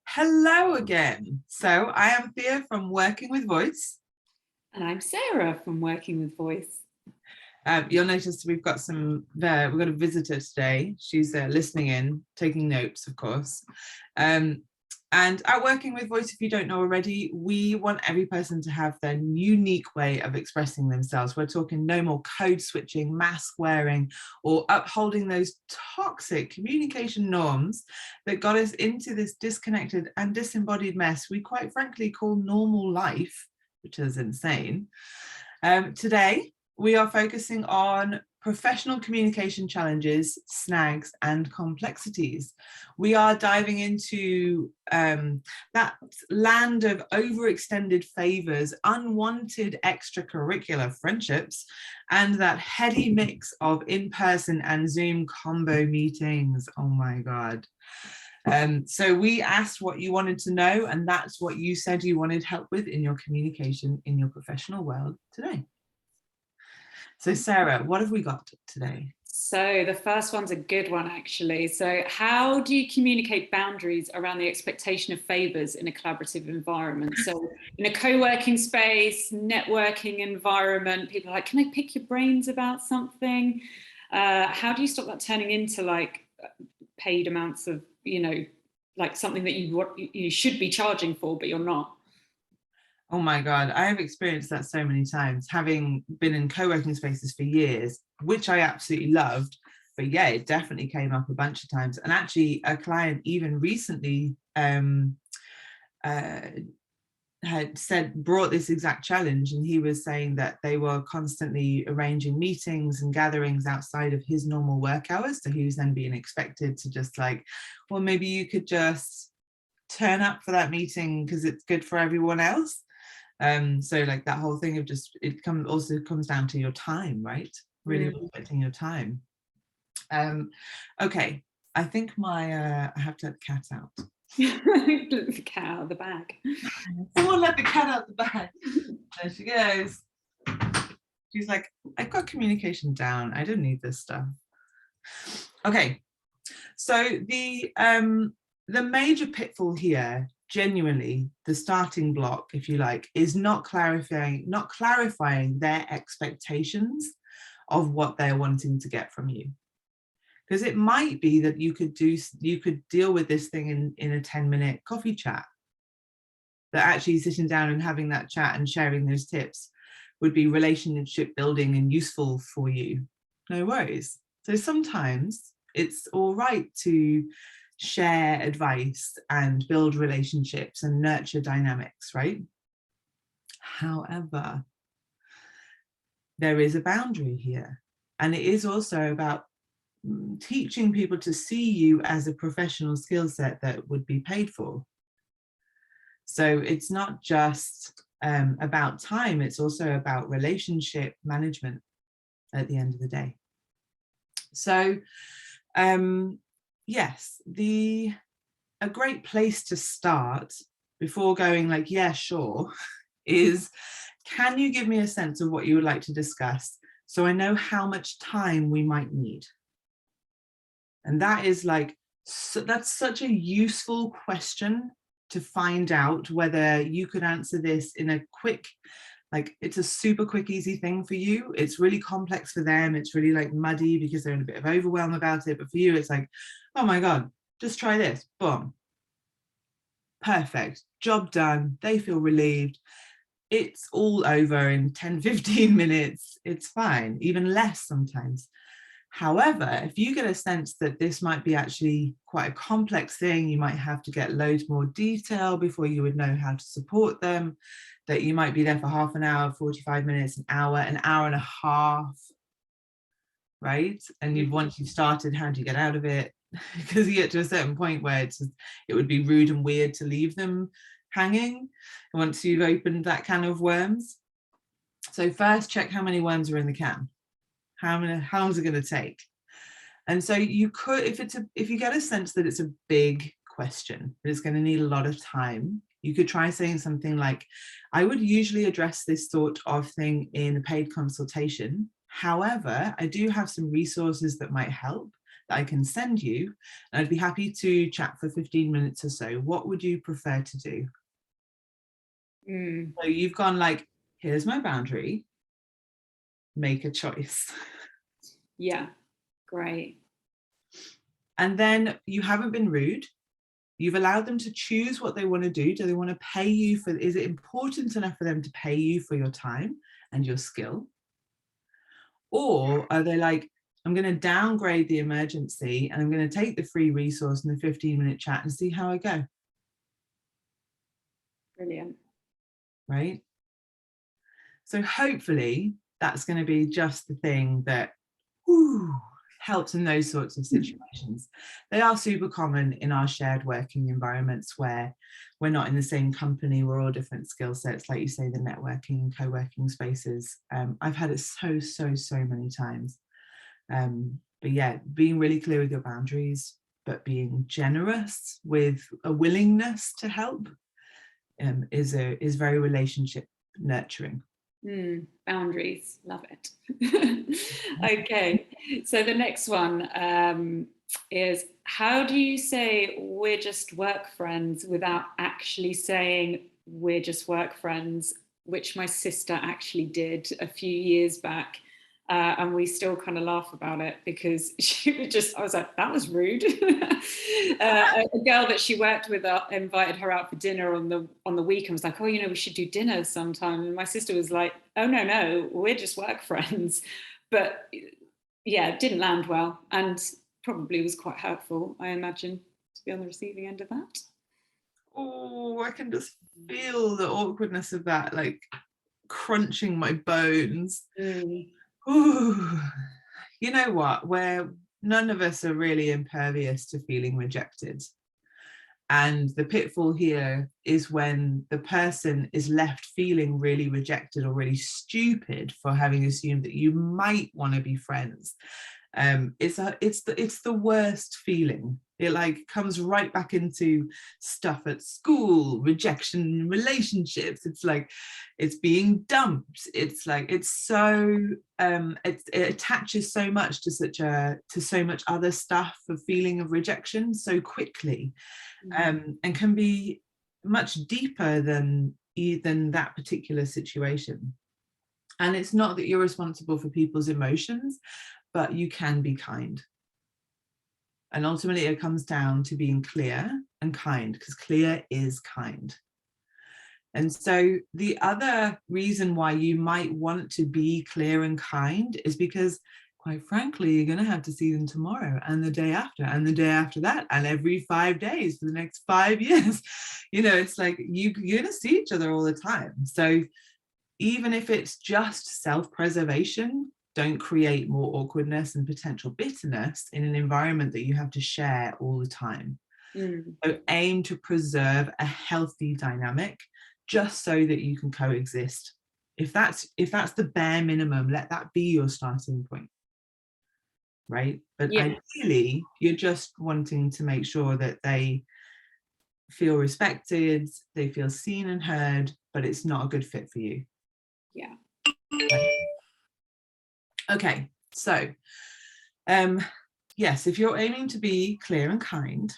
Hello again. So I am Thea from Working with Voice. And I'm Sarah from Working with Voice. You'll notice we've got a visitor today. She's listening in, taking notes, of course. And at Working with Voice, if you don't know already, we want every person to have their unique way of expressing themselves. We're talking no more code switching, mask wearing, or upholding those toxic communication norms that got us into this disconnected and disembodied mess we quite frankly call normal life, which is insane. Today, we are focusing on professional communication challenges, snags, and complexities. We are diving into that land of overextended favours, unwanted extracurricular friendships, and that heady mix of in-person and Zoom combo meetings. Oh my God. So we asked what you wanted to know, and that's what you said you wanted help with in your communication in your professional world today. So Sarah, what have we got today? So the first one's a good one, actually. So how do you communicate boundaries around the expectation of favours in a collaborative environment? So in a co-working space, networking environment, people are like, can I pick your brains about something? How do you stop that turning into like paid amounts of, like something that you should be charging for, but you're not? Oh my God, I have experienced that so many times, having been in co-working spaces for years, which I absolutely loved. But yeah, it definitely came up a bunch of times. And actually, a client even recently brought this exact challenge, and he was saying that they were constantly arranging meetings and gatherings outside of his normal work hours. So he was then being expected to just like, well, maybe you could just turn up for that meeting because it's good for everyone else. So like that whole thing of just, also comes down to your time, right? Really respecting your time. Okay, I think I have to let the cat out. Let the cat out of the bag. Someone let the cat out the bag. There she goes. She's like, I've got communication down. I don't need this stuff. Okay, so the major pitfall here, genuinely, the starting block, if you like, is not clarifying their expectations of what they're wanting to get from you. Because it might be that you could deal with this thing in a 10-minute coffee chat. That actually sitting down and having that chat and sharing those tips would be relationship building and useful for you. No worries. So sometimes it's all right to share advice and build relationships and nurture dynamics, right? However, there is a boundary here. And it is also about teaching people to see you as a professional skill set that would be paid for. So it's not just about time, it's also about relationship management at the end of the day. So yes, a great place to start before going like, yeah, sure, is, can you give me a sense of what you would like to discuss so I know how much time we might need? And that is like, that's such a useful question to find out whether you could answer this in a quick, like it's a super quick, easy thing for you. It's really complex for them. It's really like muddy because they're in a bit of overwhelm about it. But for you, it's like, oh my God, just try this. Boom. Perfect. Job done. They feel relieved. It's all over in 10, 15 minutes. It's fine, even less sometimes. However, if you get a sense that this might be actually quite a complex thing, you might have to get loads more detail before you would know how to support them, that you might be there for half an hour, 45 minutes, an hour and a half, right? And once you've started, how do you get out of it? Because you get to a certain point where it would be rude and weird to leave them hanging once you've opened that can of worms. So first, check how many worms are in the can. How long is it going to take? And so you could, if you get a sense that it's a big question, that it's going to need a lot of time, you could try saying something like, I would usually address this sort of thing in a paid consultation. However, I do have some resources that might help. that I can send you. And I'd be happy to chat for 15 minutes or so. What would you prefer to do? So you've gone like, here's my boundary, make a choice. Yeah, great. And then you haven't been rude. You've allowed them to choose what they want to do. Do they want to pay you for, is it important enough for them to pay you for your time and your skill? Or are they like, I'm going to downgrade the emergency and I'm going to take the free resource and the 15-minute chat and see how I go. Brilliant. Right? So hopefully that's going to be just the thing that helps in those sorts of situations. They are super common in our shared working environments where we're not in the same company, we're all different skill sets, like you say, the networking and co-working spaces. I've had it so many times. But yeah, being really clear with your boundaries, but being generous with a willingness to help is very relationship nurturing. Boundaries, love it. Okay, so the next one is, how do you say we're just work friends without actually saying we're just work friends, which my sister actually did a few years back. And we still kind of laugh about it because she was just, I was like, that was rude. A girl that she worked with invited her out for dinner on the week and was like, oh, you know, we should do dinner sometime. And my sister was like, oh, no, we're just work friends. But yeah, it didn't land well and probably was quite hurtful, I imagine, to be on the receiving end of that. Oh, I can just feel the awkwardness of that, like crunching my bones. Ooh. You know what, where none of us are really impervious to feeling rejected. And the pitfall here is when the person is left feeling really rejected or really stupid for having assumed that you might want to be friends. It's the worst feeling. It like comes right back into stuff at school, rejection in relationships. It's like it's being dumped. It's like it's so it attaches so much to so much other stuff, a feeling of rejection so quickly, and can be much deeper than that particular situation. And it's not that you're responsible for people's emotions, but you can be kind. And ultimately it comes down to being clear and kind, because clear is kind. And so the other reason why you might want to be clear and kind is because, quite frankly, you're going to have to see them tomorrow and the day after and the day after that and every 5 days for the next 5 years. You know, it's like you're going to see each other all the time. So even if it's just self-preservation, don't create more awkwardness and potential bitterness in an environment that you have to share all the time. So aim to preserve a healthy dynamic just so that you can coexist. If that's the bare minimum, let that be your starting point. Right? But ideally, you're just wanting to make sure that they feel respected, they feel seen and heard, but it's not a good fit for you. Yeah. Okay, so yes, if you're aiming to be clear and kind,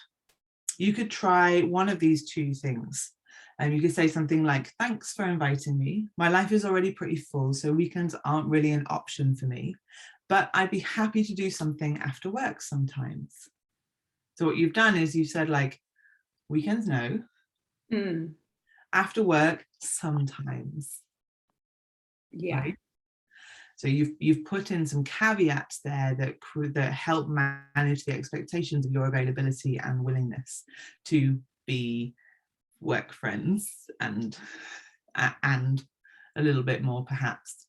you could try one of these two things. And you could say something like, thanks for inviting me. My life is already pretty full, so weekends aren't really an option for me, but I'd be happy to do something after work sometimes. So what you've done is you've said like, weekends no, after work sometimes. Yeah. Right? So you've put in some caveats there that help manage the expectations of your availability and willingness to be work friends and a little bit more perhaps.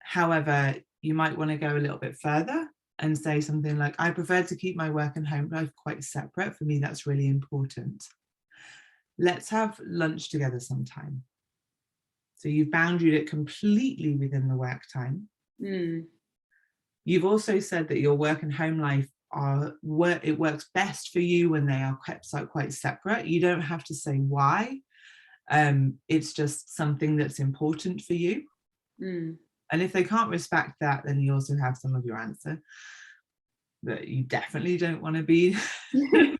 However, you might want to go a little bit further and say something like, I prefer to keep my work and home life quite separate. For me, that's really important. Let's have lunch together sometime. So you've boundaried it completely within the work time. You've also said that your work and home life it works best for you when they are kept quite separate. You don't have to say why. It's just something that's important for you. And if they can't respect that, then you also have some of your answer. that you definitely don't want to be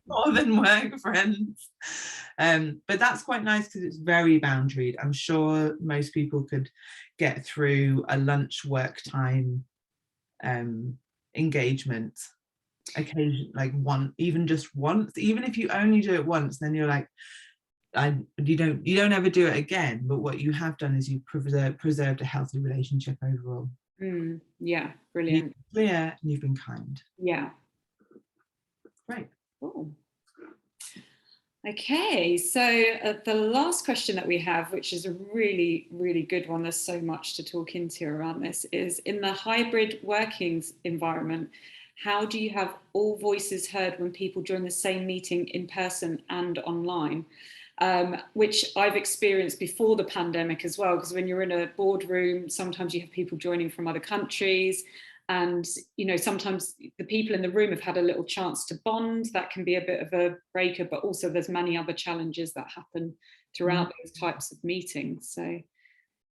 more than work friends. But that's quite nice because it's very boundaried. I'm sure most people could get through a lunch work time engagement occasion, like even just once, even if you only do it once, then you're like, you don't ever do it again. But what you have done is you've preserved a healthy relationship overall. Yeah, brilliant. You've been clear and you've been kind. Yeah. Great. Cool. Okay, so the last question that we have, which is a really, really good one, there's so much to talk into around this, is in the hybrid workings environment, how do you have all voices heard when people join the same meeting in person and online? Which I've experienced before the pandemic as well, because when you're in a boardroom, sometimes you have people joining from other countries. And, you know, sometimes the people in the room have had a little chance to bond. That can be a bit of a breaker, but also there's many other challenges that happen throughout those types of meetings. So,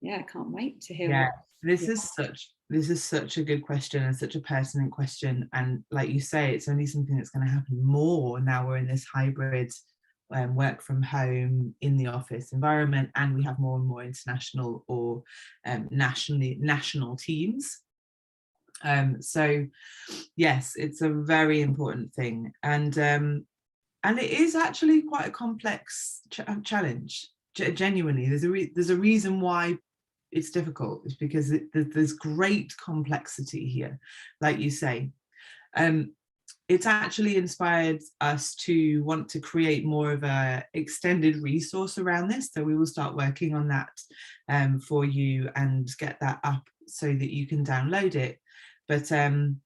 yeah, I can't wait to hear. Yeah, this is such a good question and such a pertinent question. And like you say, it's only something that's going to happen more now we're in this hybrid work from home in the office environment, and we have more and more international or national teams. So yes, it's a very important thing, and it is actually quite a complex challenge. Genuinely, there's a reason why it's difficult. It's because there's great complexity here, like you say. It's actually inspired us to want to create more of a extended resource around this. So we will start working on that for you and get that up so that you can download it. But in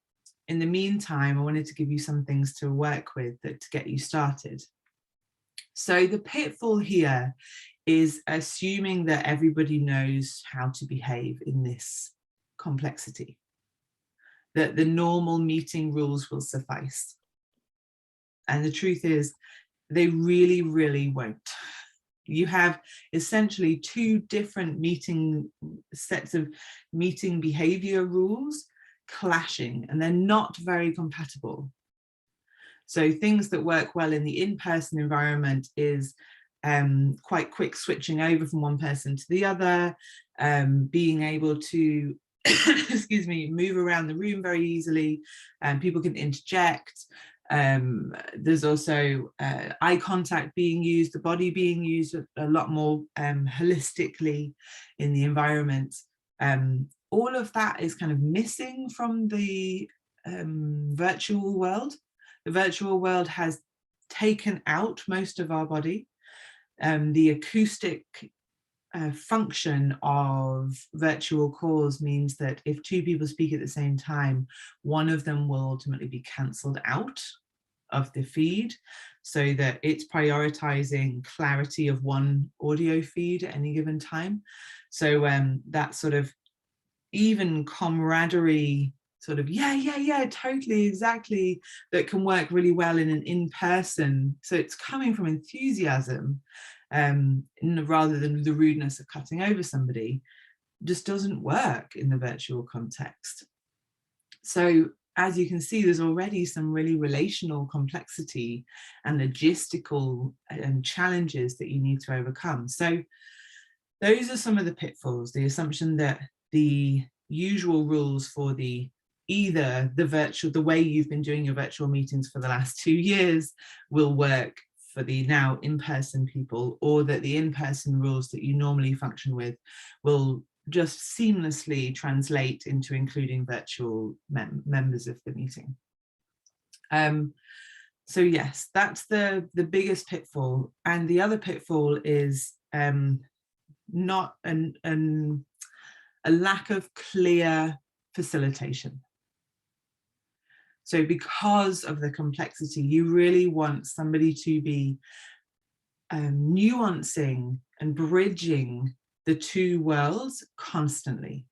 the meantime, I wanted to give you some things to work with to get you started. So the pitfall here is assuming that everybody knows how to behave in this complexity, that the normal meeting rules will suffice. And the truth is, they really, really won't. You have essentially two different sets of meeting behavior rules clashing, and they're not very compatible. So things that work well in the in-person environment is quite quick switching over from one person to the other, being able to excuse me, move around the room very easily, and people can interject. There's also eye contact being used, the body being used a lot more holistically in the environment. All of that is kind of missing from the virtual world. The virtual world has taken out most of our body. The acoustic function of virtual calls means that if two people speak at the same time, one of them will ultimately be cancelled out of the feed, so that it's prioritizing clarity of one audio feed at any given time. So that sort of even camaraderie, sort of yeah, totally, exactly, that can work really well in an in-person. So it's coming from enthusiasm rather than the rudeness of cutting over somebody, just doesn't work in the virtual context. So as you can see, there's already some really relational complexity and logistical challenges that you need to overcome. So those are some of the pitfalls. The assumption that the usual rules for either the way you've been doing your virtual meetings for the last 2 years will work for the now in-person people, or that the in-person rules that you normally function with will just seamlessly translate into including virtual members of the meeting. So yes, that's the biggest pitfall. And the other pitfall is not a lack of clear facilitation. So because of the complexity, you really want somebody to be nuancing and bridging the two worlds constantly.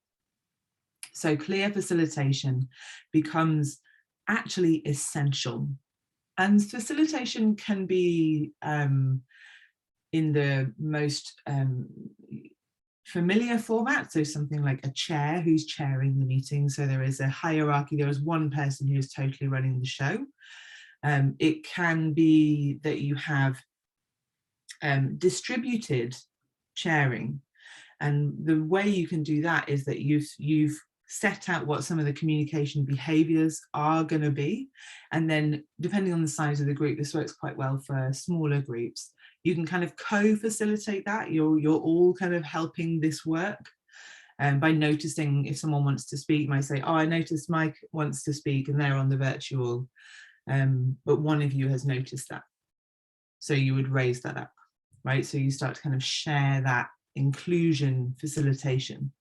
So clear facilitation becomes actually essential. And facilitation can be in the most familiar format, so something like a chair who's chairing the meeting, so there is a hierarchy, there is one person who is totally running the show. It can be that you have distributed chairing, and the way you can do that is that you've set out what some of the communication behaviours are going to be, and then depending on the size of the group, this works quite well for smaller groups, you can kind of co-facilitate that. You're all kind of helping this work, by noticing if someone wants to speak. You might say, oh, I noticed Mike wants to speak and they're on the virtual, but one of you has noticed that, so you would raise that up, right? So you start to kind of share that inclusion facilitation.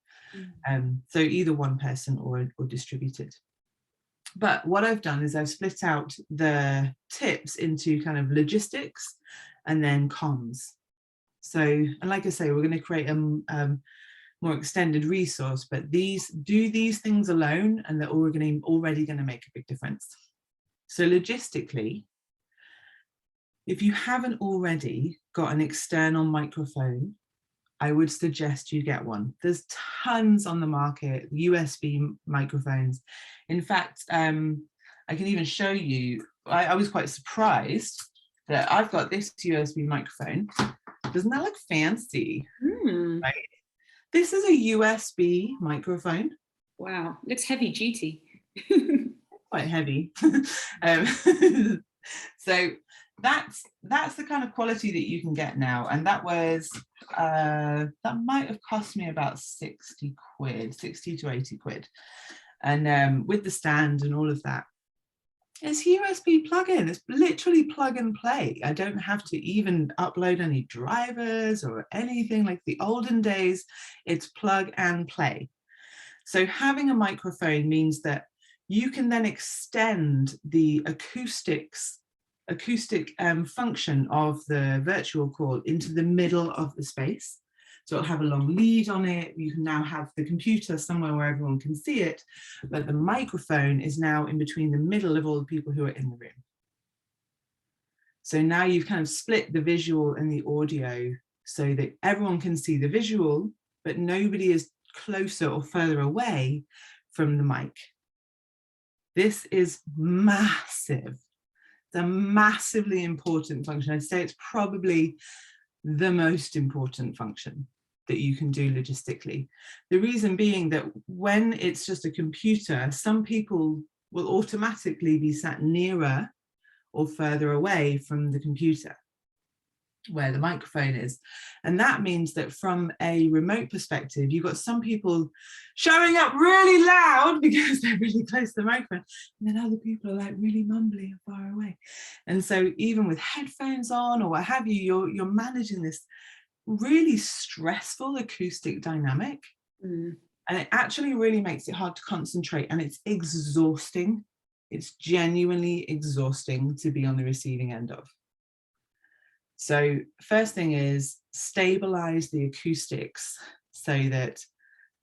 So either one person or distributed. But what I've done is I've split out the tips into kind of logistics and then comms. So, and like I say, we're going to create a more extended resource, but these things alone and they're already going to make a big difference. So logistically, if you haven't already got an external microphone, I would suggest you get one. There's tons on the market, USB microphones. In fact, I can even show you, I was quite surprised that I've got this USB microphone. Doesn't that look fancy? Right? This is a USB microphone. Wow, looks heavy duty. Quite heavy. So that's the kind of quality that you can get now, and that was that might have cost me about 60 to 80 quid, and with the stand and all of that. It's USB plug-in, it's literally plug and play. I don't have to even upload any drivers or anything like the olden days. It's plug and play. So having a microphone means that you can then extend the acoustic function of the virtual call into the middle of the space. So it'll have a long lead on it. You can now have the computer somewhere where everyone can see it, but the microphone is now in between the middle of all the people who are in the room. So now you've kind of split the visual and the audio so that everyone can see the visual, but nobody is closer or further away from the mic. This is massive. It's a massively important function. I'd say it's probably the most important function that you can do logistically. The reason being that when it's just a computer, some people will automatically be sat nearer or further away from the computer where the microphone is. And that means that from a remote perspective, you've got some people showing up really loud because they're really close to the microphone, and then other people are like really mumbly and far away. And so even with headphones on or what have you, you're managing this really stressful acoustic dynamic. And it actually really makes it hard to concentrate, and it's exhausting. It's genuinely exhausting to be on the receiving end of. So first thing is stabilize the acoustics so that,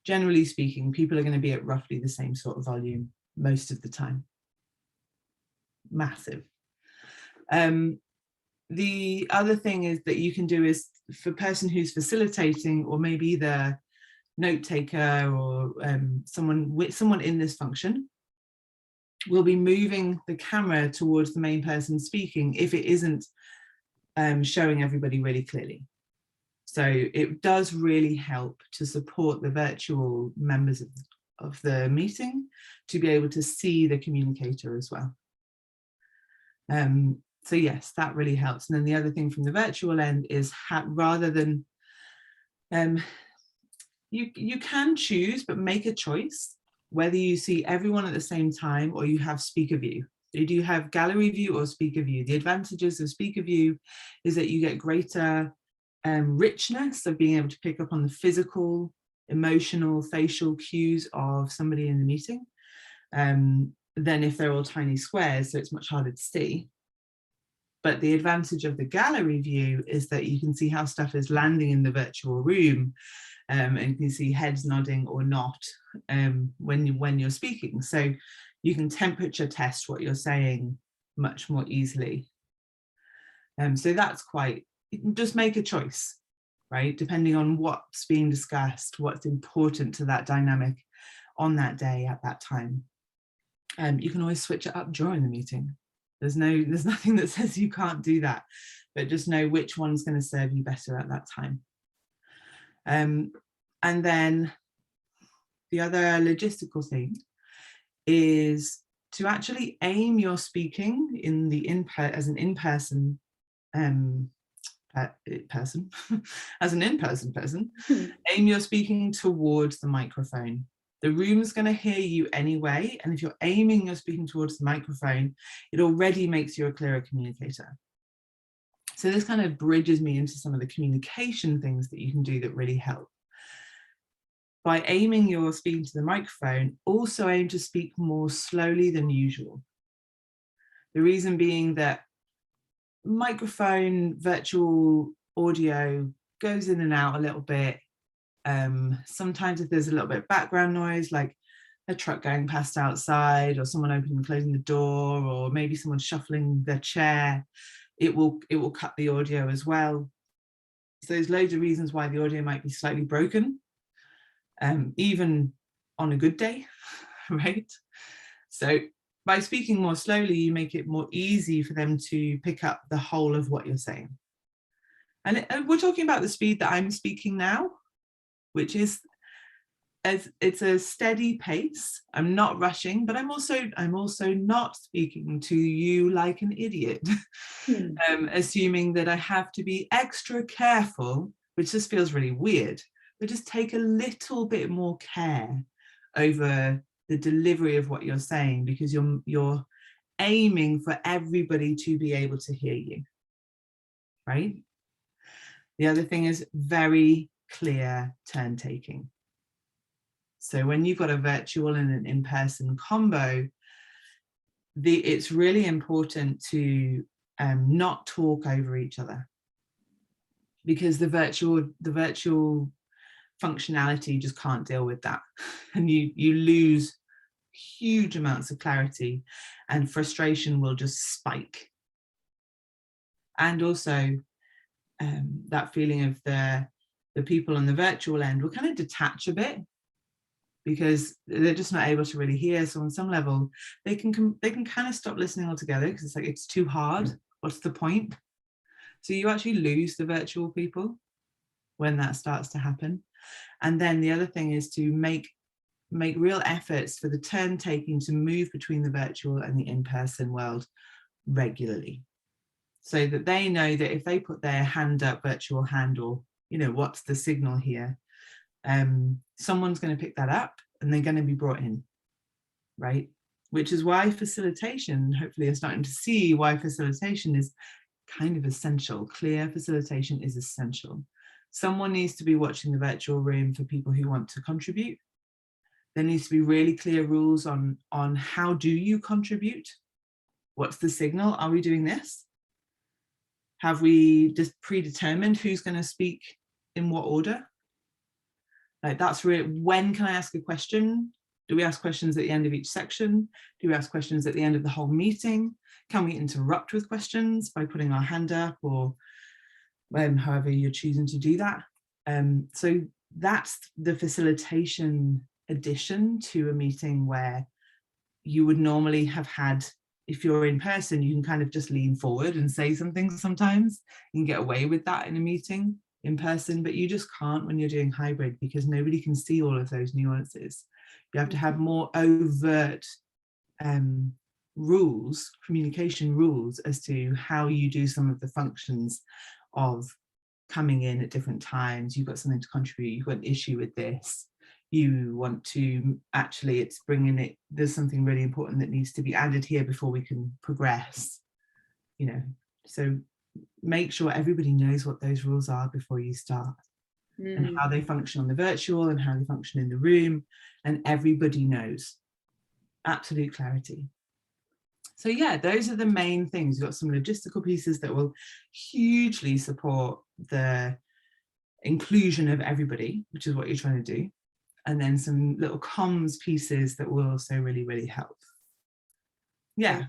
generally speaking, people are going to be at roughly the same sort of volume most of the time. Massive. The other thing is that you can do is, for a person who's facilitating, or maybe the note taker or someone in this function, will be moving the camera towards the main person speaking if it isn't showing everybody really clearly. So it does really help to support the virtual members of the meeting to be able to see the communicator as well. So yes, that really helps. And then the other thing from the virtual end is rather than, you can choose, but make a choice whether you see everyone at the same time or you have speaker view. You do have gallery view or speaker view. The advantages of speaker view is that you get greater richness of being able to pick up on the physical, emotional, facial cues of somebody in the meeting than if they're all tiny squares, so it's much harder to see. But the advantage of the gallery view is that you can see how stuff is landing in the virtual room, and you can see heads nodding or not when you're speaking. So you can temperature test what you're saying much more easily. So that's just make a choice. right? Depending on what's being discussed, what's important to that dynamic on that day at that time. You can always switch it up during the meeting. There's nothing that says you can't do that, but just know which one's going to serve you better at that time. And then the other logistical thing is to actually aim your speaking in the as an in-person person, as an in-person person, aim your speaking towards the microphone. The room's going to hear you anyway, and if you're aiming your speaking towards the microphone, it already makes you a clearer communicator. So this kind of bridges me into some of the communication things that you can do that really help. By aiming your speaking to the microphone, also aim to speak more slowly than usual. The reason being that microphone virtual audio goes in and out a little bit. Sometimes if there's a little bit of background noise, like a truck going past outside, or someone opening and closing the door, or maybe someone shuffling their chair, it will cut the audio as well. So there's loads of reasons why the audio might be slightly broken, even on a good day, right? So by speaking more slowly, you make it more easy for them to pick up the whole of what you're saying. And we're talking about the speed that I'm speaking now, which is, it's a steady pace. I'm not rushing, but I'm also not speaking to you like an idiot, assuming that I have to be extra careful, which just feels really weird, but just take a little bit more care over the delivery of what you're saying, because you're aiming for everybody to be able to hear you, right? The other thing is very clear turn taking. So when you've got a virtual and an in-person combo, it's really important to not talk over each other, because the virtual functionality just can't deal with that, and you lose huge amounts of clarity, and frustration will just spike. And also that feeling of the people on the virtual end will kind of detach a bit, because they're just not able to really hear. So on some level they can kind of stop listening altogether, because it's like, it's too hard, what's the point? So you actually lose the virtual people when that starts to happen. And then the other thing is to make real efforts for the turn taking to move between the virtual and the in-person world regularly, so that they know that if they put their hand up, virtual hand, or what's the signal here, someone's going to pick that up and they're going to be brought in, right? Which is why facilitation, hopefully you're starting to see why facilitation is kind of essential. Clear facilitation is essential. Someone needs to be watching the virtual room for people who want to contribute. There needs to be really clear rules on how do you contribute? What's the signal? Are we doing this? Have we just predetermined who's going to speak in what order? Like, that's really, when can I ask a question? Do we ask questions at the end of each section? Do we ask questions at the end of the whole meeting? Can we interrupt with questions by putting our hand up, or however you're choosing to do that? So that's the facilitation addition to a meeting, where you would normally have had, if you're in person, you can kind of just lean forward and say something sometimes. You can get away with that in a meeting in person, but you just can't when you're doing hybrid, because nobody can see all of those nuances. You have to have more overt rules, communication rules, as to how you do some of the functions of coming in at different times. You've got something to contribute, you've got an issue with this, you want to actually, it's bringing it, there's something really important that needs to be added here before we can progress, so make sure everybody knows what those rules are before you start, and how they function on the virtual and how they function in the room, and everybody knows. Absolute clarity. So yeah, those are the main things. You've got some logistical pieces that will hugely support the inclusion of everybody, which is what you're trying to do. And then some little comms pieces that will also really, really help. Yeah.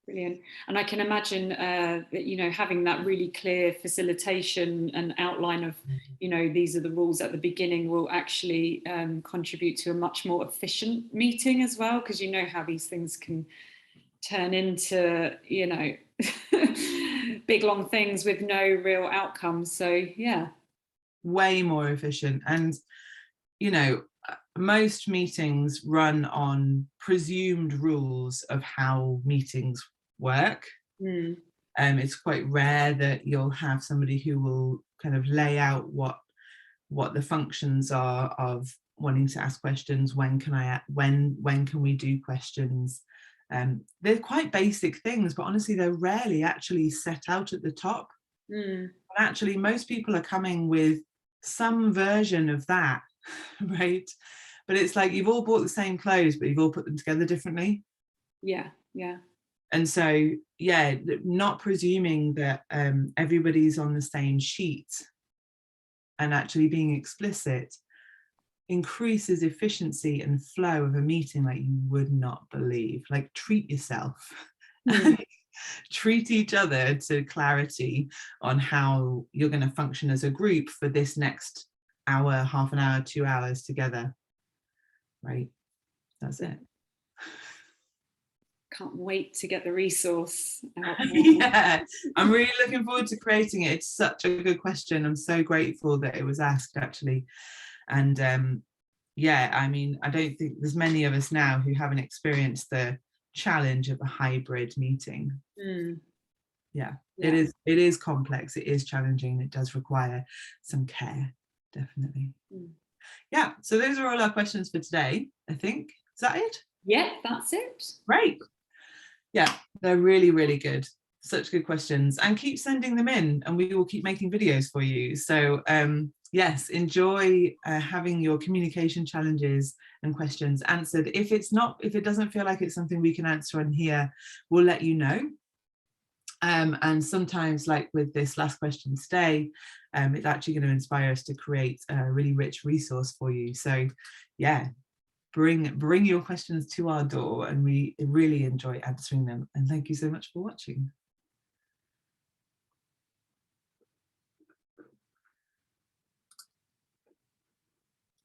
Brilliant. And I can imagine that, you know, having that really clear facilitation and outline of, you know, these are the rules at the beginning will actually contribute to a much more efficient meeting as well, because you know how these things can turn into, you know, big long things with no real outcomes. So yeah. Way more efficient. And, you know, most meetings run on presumed rules of how meetings work. It's quite rare that you'll have somebody who will kind of lay out what the functions are of wanting to ask questions, when can we do questions. They're quite basic things, but honestly they're rarely actually set out at the top. And actually most people are coming with some version of that, right? But it's like you've all bought the same clothes, but you've all put them together differently. Yeah, yeah. And so, yeah, not presuming that everybody's on the same sheet and actually being explicit increases efficiency and flow of a meeting like you would not believe. Like, treat yourself. Treat each other to clarity on how you're going to function as a group for this next hour, half an hour, 2 hours together. Right? That's it. Can't wait to get the resource out. Yeah, I'm really looking forward to creating it. It's such a good question. I'm so grateful that it was asked, actually. And yeah, I mean, I don't think there's many of us now who haven't experienced the challenge of a hybrid meeting. Yeah, it is complex, it is challenging, it does require some care, definitely. Yeah, so those are all our questions for today, I think. Is that it? Yeah, that's it. Great. Yeah, they're really, really good. Such good questions, and keep sending them in and we will keep making videos for you. So yes, enjoy having your communication challenges and questions answered. If it doesn't feel like it's something we can answer on here, we'll let you know. And sometimes, like with this last question today, it's actually going to inspire us to create a really rich resource for you. So yeah, bring your questions to our door, and we really enjoy answering them. And thank you so much for watching.